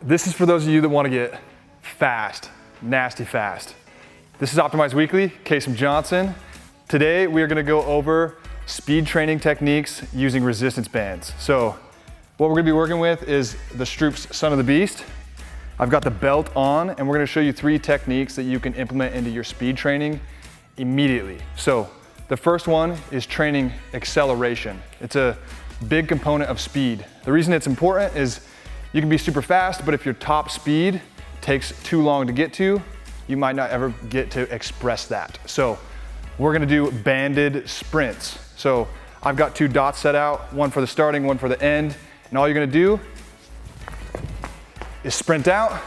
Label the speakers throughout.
Speaker 1: This is for those of you that want to get fast, nasty fast. This is Optimized Weekly, Casey Johnson. Today we are going to go over speed training techniques using resistance bands. So what we're going to be working with is the Stroops Son of the Beast. I've got the belt on and we're going to show you 3 techniques that you can implement into your speed training immediately. So the first one is training acceleration. It's a big component of speed. The reason it's important is you can be super fast, but if your top speed takes too long to get to, you might not ever get to express that. So we're gonna do banded sprints. So I've got 2 dots set out, one for the starting, one for the end, and all you're gonna do is sprint out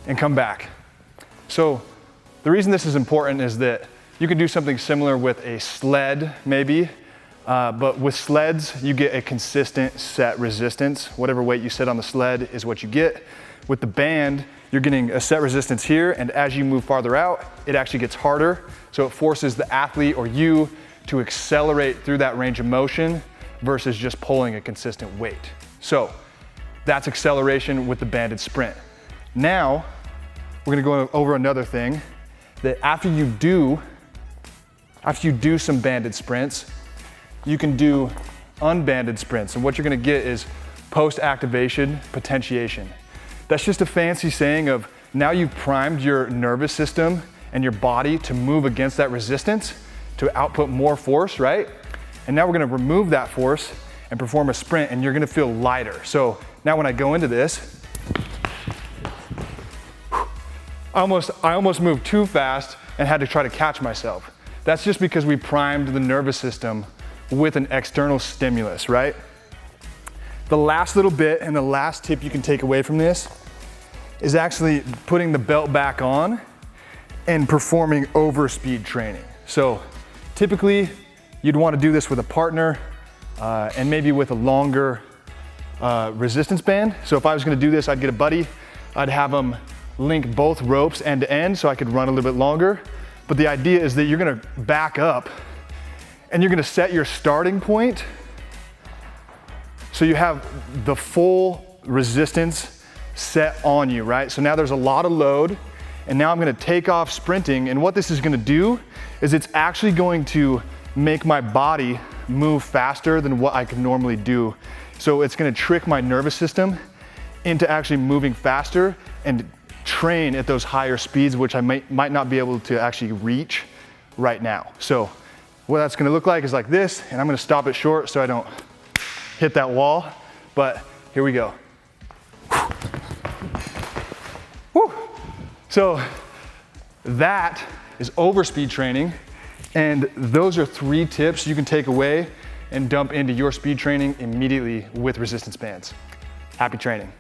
Speaker 1: and come back. So the reason this is important is that you can do something similar with a sled maybe, but with sleds, you get a consistent set resistance. Whatever weight you set on the sled is what you get. With the band, you're getting a set resistance here, and as you move farther out, it actually gets harder. So it forces the athlete or you to accelerate through that range of motion versus just pulling a consistent weight. So that's acceleration with the banded sprint. Now, we're gonna go over another thing, that after you do some banded sprints, you can do unbanded sprints. And what you're gonna get is post-activation potentiation. That's just a fancy saying of now you've primed your nervous system and your body to move against that resistance to output more force, right? And now we're gonna remove that force and perform a sprint, and you're gonna feel lighter. So now when I go into this, I almost moved too fast and had to try to catch myself. That's just because we primed the nervous system with an external stimulus, right? The last little bit and the last tip you can take away from this is actually putting the belt back on and performing overspeed training. So typically you'd want to do this with a partner and maybe with a longer resistance band. So if I was going to do this, I'd get a buddy, I'd have them link both ropes end to end so I could run a little bit longer. But the idea is that you're going to back up and you're gonna set your starting point so you have the full resistance set on you, right? So now there's a lot of load, and now I'm gonna take off sprinting, and what this is gonna do is it's actually going to make my body move faster than what I can normally do. So it's gonna trick my nervous system into actually moving faster and train at those higher speeds, which I might not be able to actually reach right now. So what that's gonna look like is like this, and I'm gonna stop it short so I don't hit that wall, but here we go. Woo. So that is overspeed training, and those are 3 tips you can take away and dump into your speed training immediately with resistance bands. Happy training.